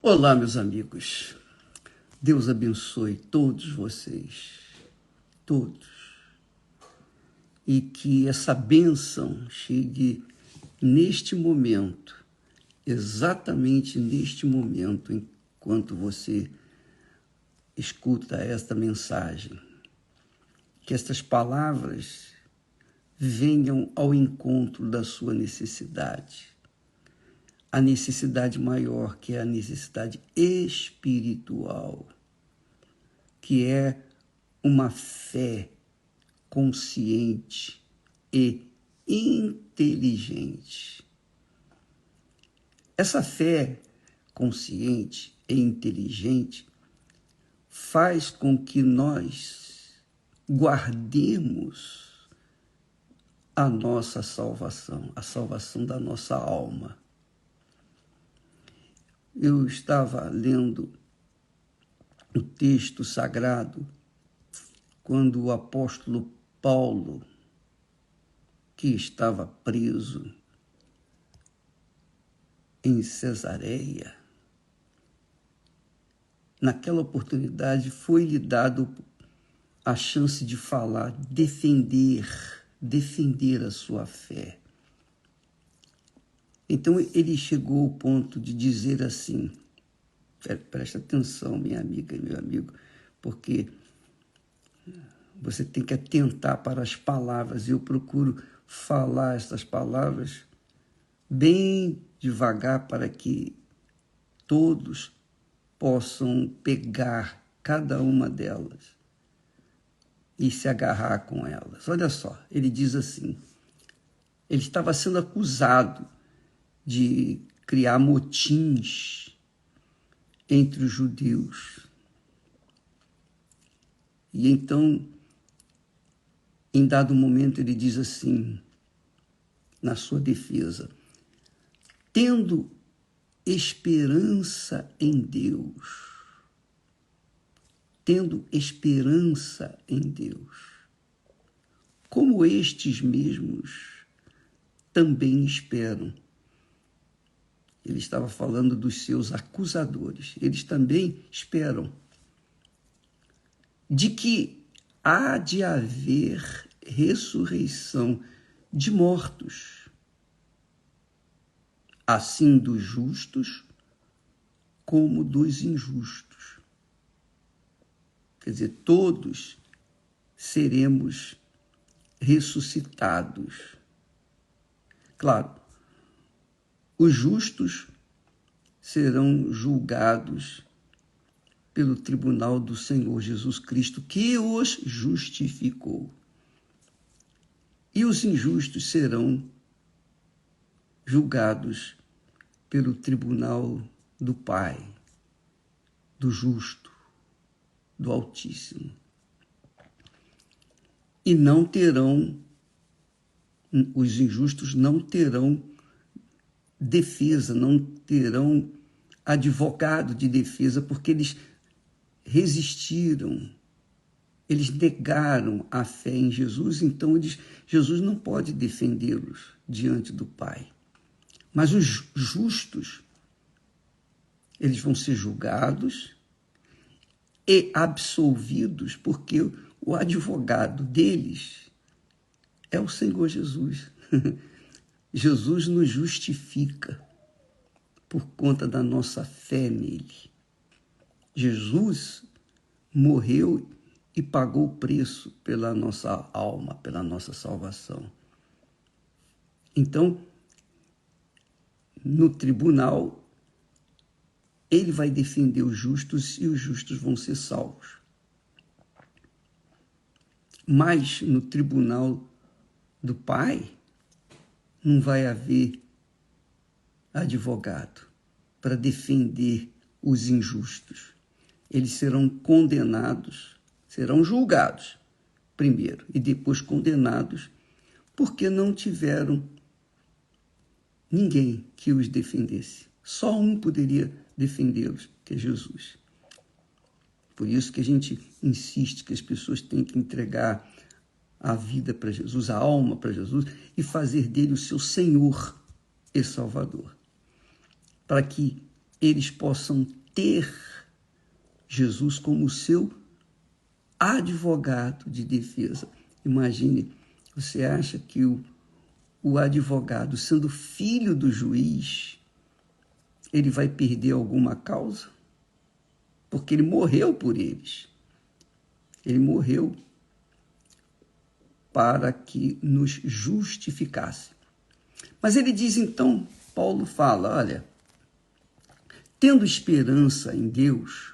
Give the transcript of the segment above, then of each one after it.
Olá, meus amigos. Deus abençoe todos vocês, todos. E que essa bênção chegue neste momento, exatamente neste momento, enquanto você escuta esta mensagem. Que estas palavras venham ao encontro da sua necessidade. A necessidade maior, que é a necessidade espiritual, que é uma fé consciente e inteligente. Essa fé consciente e inteligente faz com que nós guardemos a nossa salvação, a salvação da nossa alma. Eu estava lendo o texto sagrado quando o apóstolo Paulo, que estava preso em Cesareia, naquela oportunidade foi-lhe dado a chance de falar, defender a sua fé. Então ele chegou ao ponto de dizer assim, presta atenção, minha amiga e meu amigo, porque você tem que atentar para as palavras. Eu procuro falar essas palavras bem devagar para que todos possam pegar cada uma delas e se agarrar com elas. Olha só, ele diz assim, ele estava sendo acusado de criar motins entre os judeus. E então, em dado momento, ele diz assim, na sua defesa, tendo esperança em Deus, como estes mesmos também esperam. Ele estava falando dos seus acusadores. Eles também esperam de que há de haver ressurreição de mortos, assim dos justos como dos injustos. Quer dizer, todos seremos ressuscitados. Claro, os justos serão julgados pelo tribunal do Senhor Jesus Cristo, que os justificou. E os injustos serão julgados pelo tribunal do Pai, do justo, do Altíssimo. E não terão, os injustos não terão defesa, não terão advogado de defesa, porque eles resistiram, eles negaram a fé em Jesus, então Jesus não pode defendê-los diante do Pai. Mas os justos, eles vão ser julgados e absolvidos, porque o advogado deles é o Senhor Jesus. Jesus nos justifica por conta da nossa fé nele. Jesus morreu e pagou o preço pela nossa alma, pela nossa salvação. Então, no tribunal, ele vai defender os justos e os justos vão ser salvos. Mas no tribunal do Pai, não vai haver advogado para defender os injustos. Eles serão condenados, serão julgados primeiro e depois condenados, porque não tiveram ninguém que os defendesse. Só um poderia defendê-los, que é Jesus. Por isso que a gente insiste que as pessoas têm que entregar a vida para Jesus, a alma para Jesus, e fazer dele o seu Senhor e Salvador. Para que eles possam ter Jesus como seu advogado de defesa. Imagine, você acha que o advogado, sendo filho do juiz, ele vai perder alguma causa? Porque ele morreu por eles. Ele morreu para que nos justificasse. Mas ele diz então, Paulo fala, olha, tendo esperança em Deus,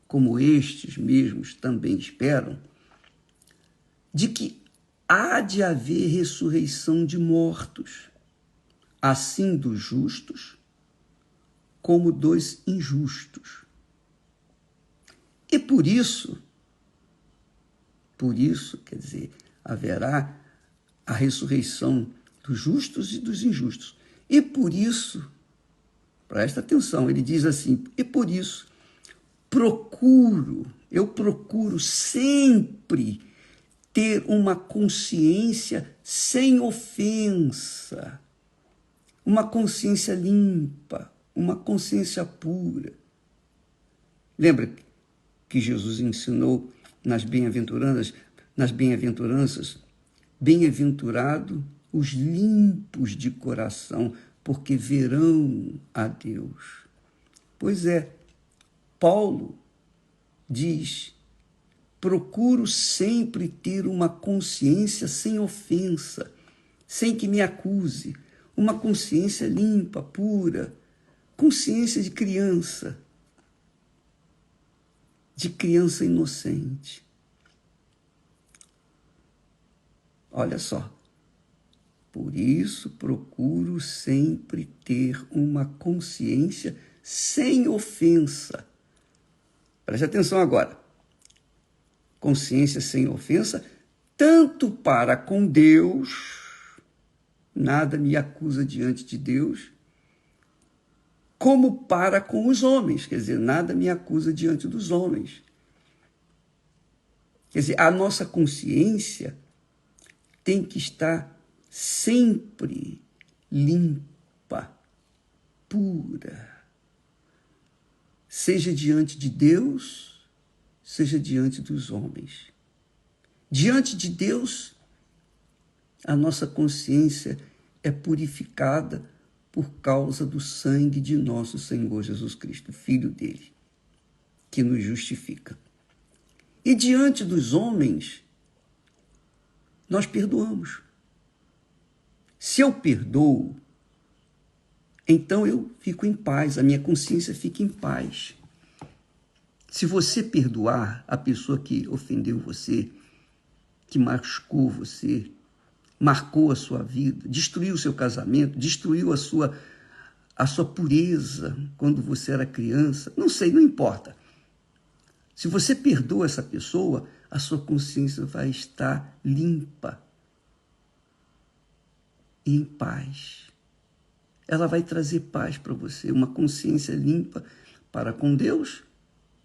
como estes mesmos também esperam, de que há de haver ressurreição de mortos, assim dos justos como dos injustos. E por isso, quer dizer, haverá a ressurreição dos justos e dos injustos. E por isso, presta atenção, ele diz assim, e por isso eu procuro sempre ter uma consciência sem ofensa, uma consciência limpa, uma consciência pura. Lembra que Jesus ensinou nas bem-aventuranças, bem-aventurado os limpos de coração, porque verão a Deus. Pois é, Paulo diz, procuro sempre ter uma consciência sem ofensa, sem que me acuse, uma consciência limpa, pura, consciência de criança inocente. Olha só, por isso procuro sempre ter uma consciência sem ofensa. Preste atenção agora. Consciência sem ofensa, tanto para com Deus, nada me acusa diante de Deus, como para com os homens, quer dizer, nada me acusa diante dos homens. Quer dizer, a nossa consciência tem que estar sempre limpa, pura, seja diante de Deus, seja diante dos homens. Diante de Deus, a nossa consciência é purificada por causa do sangue de nosso Senhor Jesus Cristo, Filho dele, que nos justifica. E diante dos homens, nós perdoamos. Se eu perdoo, então eu fico em paz, a minha consciência fica em paz. Se você perdoar a pessoa que ofendeu você, que machucou você, marcou a sua vida, destruiu o seu casamento, destruiu a sua pureza quando você era criança, não sei, não importa. Se você perdoa essa pessoa, a sua consciência vai estar limpa e em paz. Ela vai trazer paz para você, uma consciência limpa para com Deus,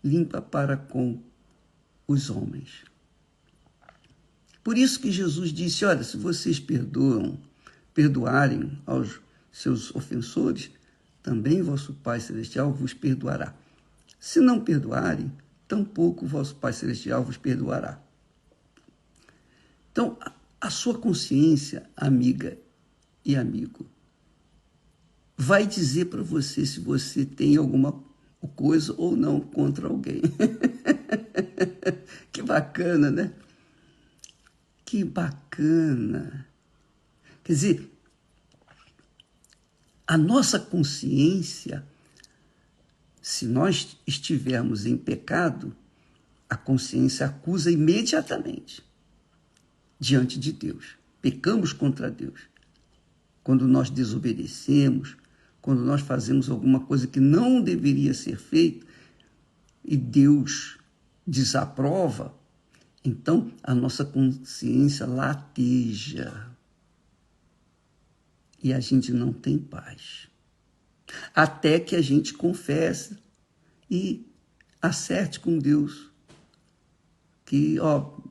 limpa para com os homens. Por isso que Jesus disse, olha, se vocês perdoarem aos seus ofensores, também vosso Pai Celestial vos perdoará. Se não perdoarem, tampouco vosso Pai Celestial vos perdoará. Então, a sua consciência, amiga e amigo, vai dizer para você se você tem alguma coisa ou não contra alguém. Que bacana, né? Que bacana. Quer dizer, a nossa consciência, se nós estivermos em pecado, a consciência acusa imediatamente diante de Deus. Pecamos contra Deus. Quando nós desobedecemos, quando nós fazemos alguma coisa que não deveria ser feita e Deus desaprova, então a nossa consciência lateja e a gente não tem paz. Até que a gente confesse e acerte com Deus que,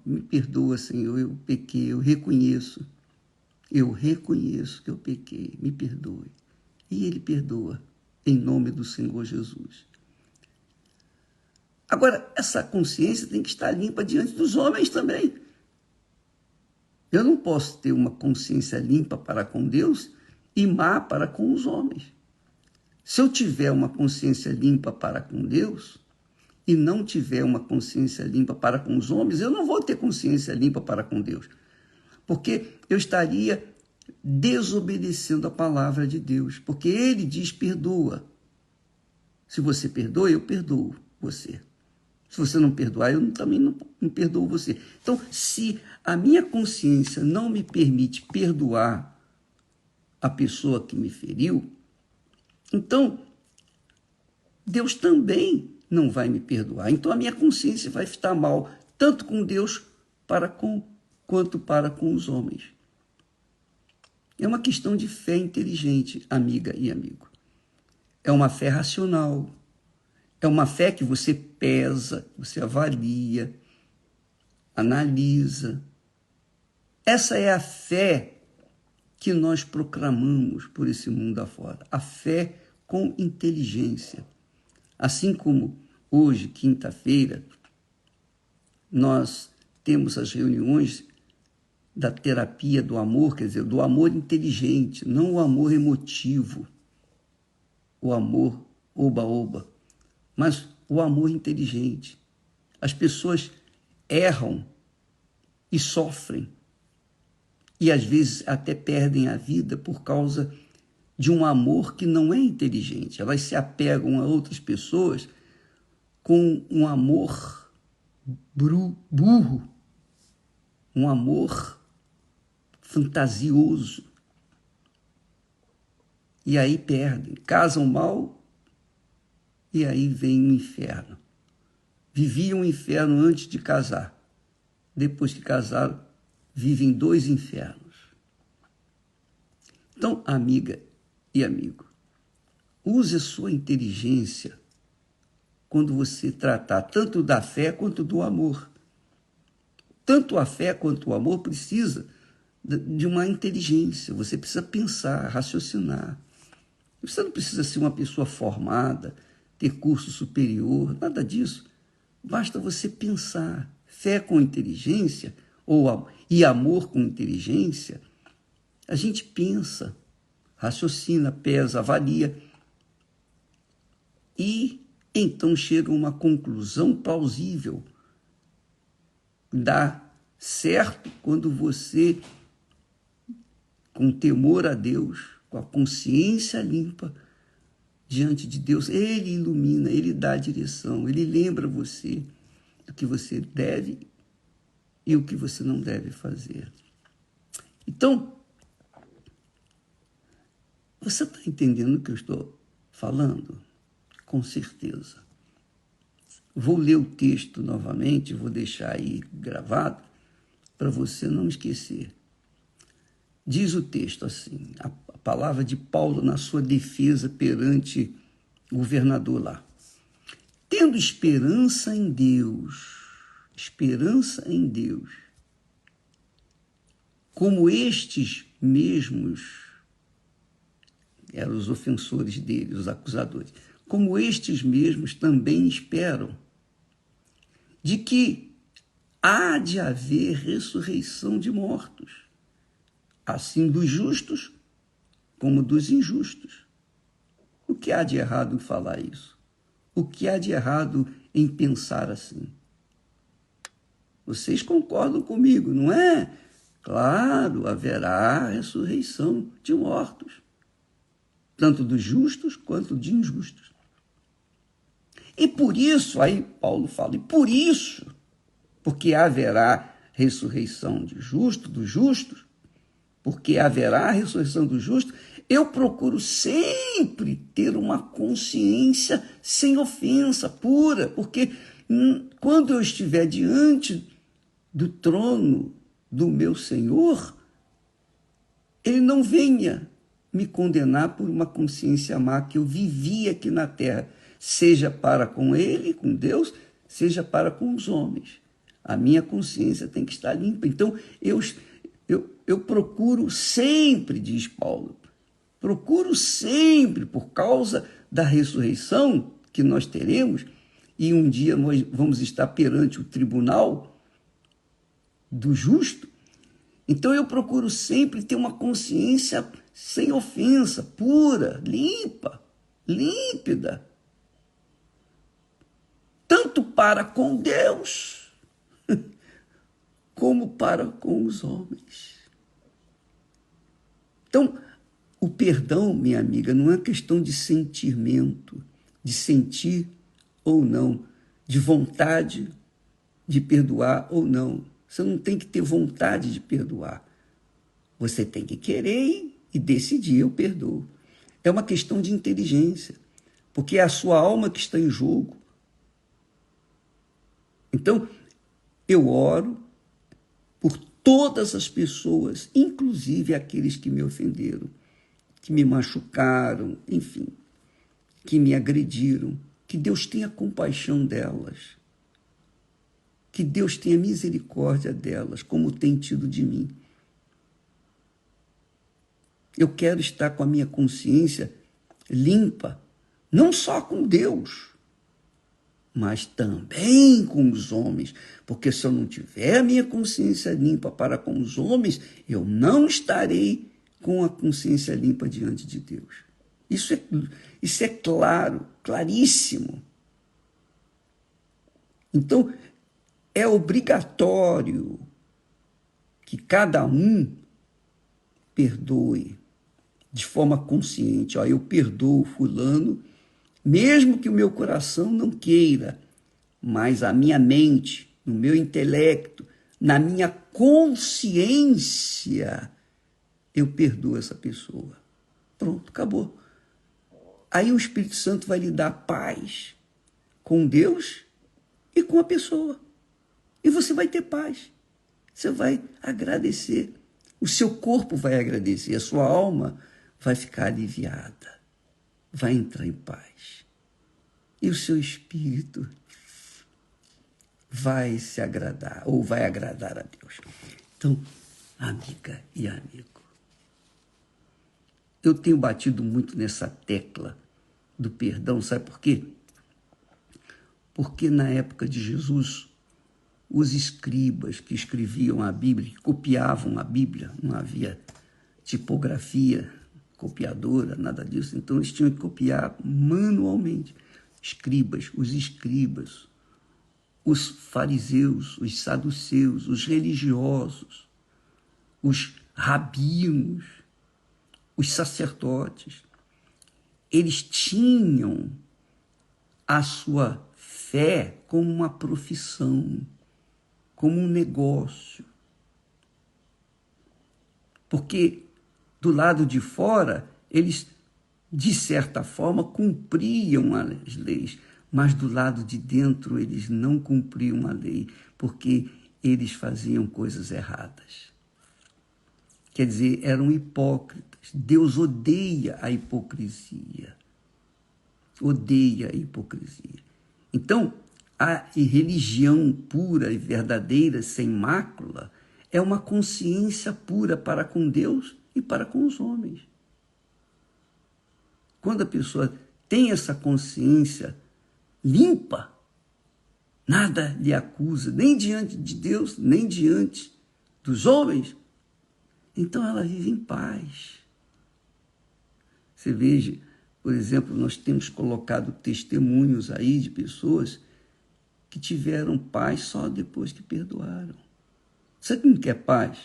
me perdoa, Senhor, eu pequei, eu reconheço que eu pequei, me perdoe. E Ele perdoa, em nome do Senhor Jesus. Agora, essa consciência tem que estar limpa diante dos homens também. Eu não posso ter uma consciência limpa para com Deus e má para com os homens. Se eu tiver uma consciência limpa para com Deus e não tiver uma consciência limpa para com os homens, eu não vou ter consciência limpa para com Deus, porque eu estaria desobedecendo a palavra de Deus, porque ele diz perdoa. Se você perdoa, eu perdoo você. Se você não perdoar, eu também não perdoo você. Então, se a minha consciência não me permite perdoar a pessoa que me feriu, então Deus também não vai me perdoar. Então a minha consciência vai estar mal, tanto com Deus quanto para com os homens. É uma questão de fé inteligente, amiga e amigo. É uma fé racional. É uma fé que você pesa, você avalia, analisa. Essa é a fé que nós proclamamos por esse mundo afora. A fé com inteligência. Assim como hoje, quinta-feira, nós temos as reuniões da terapia do amor, quer dizer, do amor inteligente, não o amor emotivo, o amor oba-oba, mas o amor inteligente. As pessoas erram e sofrem, e às vezes até perdem a vida por causa de um amor que não é inteligente. Elas se apegam a outras pessoas com um amor burro, um amor fantasioso. E aí perdem, casam mal e aí vem o inferno. Viviam o inferno antes de casar. Depois que casaram, vivem 2 infernos. Então, amiga e amigo, use a sua inteligência quando você tratar tanto da fé quanto do amor. Tanto a fé quanto o amor precisa de uma inteligência. Você precisa pensar, raciocinar. Você não precisa ser uma pessoa formada, ter curso superior, nada disso. Basta você pensar. Fé com inteligência e amor com inteligência, a gente pensa, raciocina, pesa, avalia e então chega a uma conclusão plausível. Dá certo quando você, com temor a Deus, com a consciência limpa diante de Deus, Ele ilumina, Ele dá a direção, Ele lembra você do que você deve e o que você não deve fazer. Então, você está entendendo o que eu estou falando? Com certeza. Vou ler o texto novamente, vou deixar aí gravado, para você não esquecer. Diz o texto assim, a palavra de Paulo na sua defesa perante o governador lá. Tendo esperança em Deus, como estes mesmos, eram os ofensores dele, os acusadores, como estes mesmos também esperam, de que há de haver ressurreição de mortos, assim dos justos como dos injustos. O que há de errado em falar isso? O que há de errado em pensar assim? Vocês concordam comigo, não é? Claro, haverá ressurreição de mortos, tanto dos justos quanto de injustos. E por isso, aí Paulo fala, e por isso, porque haverá ressurreição de justo, dos justos, porque haverá ressurreição do justo, eu procuro sempre ter uma consciência sem ofensa, pura, porque quando eu estiver diante do trono do meu Senhor, Ele não venha me condenar por uma consciência má que eu vivi aqui na terra, seja para com Ele, com Deus, seja para com os homens. A minha consciência tem que estar limpa. Então, eu procuro sempre, diz Paulo, procuro sempre, por causa da ressurreição que nós teremos, e um dia nós vamos estar perante o tribunal do justo. Então eu procuro sempre ter uma consciência sem ofensa, pura, limpa, límpida, tanto para com Deus, como para com os homens. Então, o perdão, minha amiga, não é questão de sentimento, de sentir ou não, de vontade de perdoar ou não. Você não tem que ter vontade de perdoar. Você tem que querer e decidir, eu perdoo. É uma questão de inteligência, porque é a sua alma que está em jogo. Então, eu oro por todas as pessoas, inclusive aqueles que me ofenderam, que me machucaram, enfim, que me agrediram. Que Deus tenha compaixão delas. Que Deus tenha misericórdia delas, como tem tido de mim. Eu quero estar com a minha consciência limpa, não só com Deus, mas também com os homens. Porque se eu não tiver a minha consciência limpa para com os homens, eu não estarei com a consciência limpa diante de Deus. Isso é claro, claríssimo. Então, é obrigatório que cada um perdoe de forma consciente. Ó, eu perdoo fulano, mesmo que o meu coração não queira, mas a minha mente, no meu intelecto, na minha consciência, eu perdoo essa pessoa. Pronto, acabou. Aí o Espírito Santo vai lhe dar paz com Deus e com a pessoa. E você vai ter paz. Você vai agradecer. O seu corpo vai agradecer. A sua alma vai ficar aliviada. Vai entrar em paz. E o seu espírito vai se agradar, ou vai agradar a Deus. Então, amiga e amigo, eu tenho batido muito nessa tecla do perdão, sabe por quê? Porque na época de Jesus, os escribas que escreviam a Bíblia, que copiavam a Bíblia, não havia tipografia, copiadora, nada disso, então eles tinham que copiar manualmente. Os escribas, os fariseus, os saduceus, os religiosos, os rabinos, os sacerdotes, eles tinham a sua fé como uma profissão, como um negócio. Porque do lado de fora, eles, de certa forma, cumpriam as leis, mas do lado de dentro eles não cumpriam a lei, porque eles faziam coisas erradas. Quer dizer, eram hipócritas. Deus odeia a hipocrisia. Odeia a hipocrisia. Então, a religião pura e verdadeira, sem mácula, é uma consciência pura para com Deus e para com os homens. Quando a pessoa tem essa consciência limpa, nada lhe acusa, nem diante de Deus, nem diante dos homens, então ela vive em paz. Você veja, por exemplo, nós temos colocado testemunhos aí de pessoas que tiveram paz só depois que perdoaram. Você que não quer paz?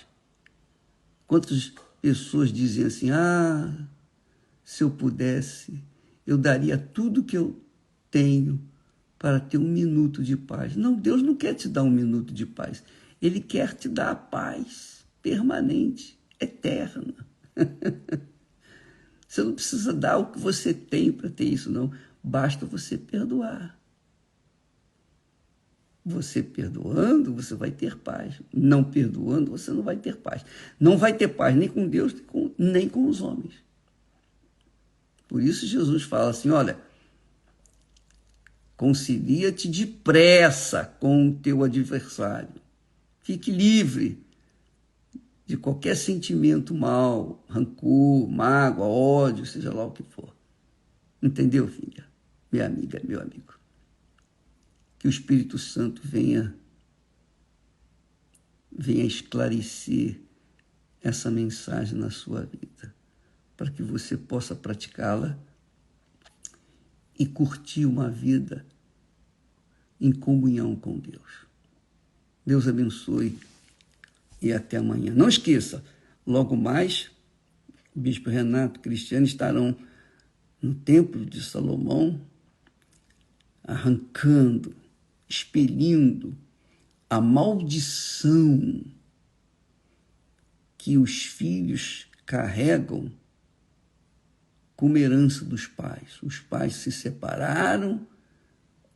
Quantas pessoas dizem assim, se eu pudesse, eu daria tudo que eu tenho para ter um minuto de paz. Não, Deus não quer te dar um minuto de paz. Ele quer te dar a paz permanente, eterna. Você não precisa dar o que você tem para ter isso, não. Basta você perdoar. Você perdoando, você vai ter paz. Não perdoando, você não vai ter paz. Não vai ter paz nem com Deus, nem com os homens. Por isso Jesus fala assim, olha, concilia-te depressa com o teu adversário. Fique livre de qualquer sentimento mau, rancor, mágoa, ódio, seja lá o que for. Entendeu, filha? Minha amiga, meu amigo. Que o Espírito Santo venha esclarecer essa mensagem na sua vida, para que você possa praticá-la e curtir uma vida em comunhão com Deus. Deus abençoe e até amanhã. Não esqueça, logo mais, o Bispo Renato e Cristiano estarão no Templo de Salomão, arrancando, expelindo a maldição que os filhos carregam como herança dos pais. Os pais se separaram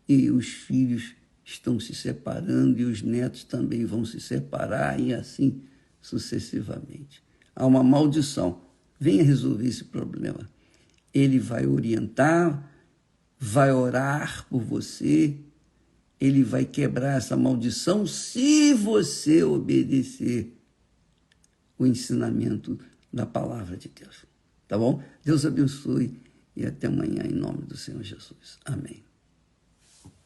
e os filhos estão se separando e os netos também vão se separar e assim sucessivamente. Há uma maldição. Venha resolver esse problema. Ele vai orientar, vai orar por você, ele vai quebrar essa maldição se você obedecer o ensinamento da palavra de Deus. Tá bom? Deus abençoe e até amanhã em nome do Senhor Jesus. Amém.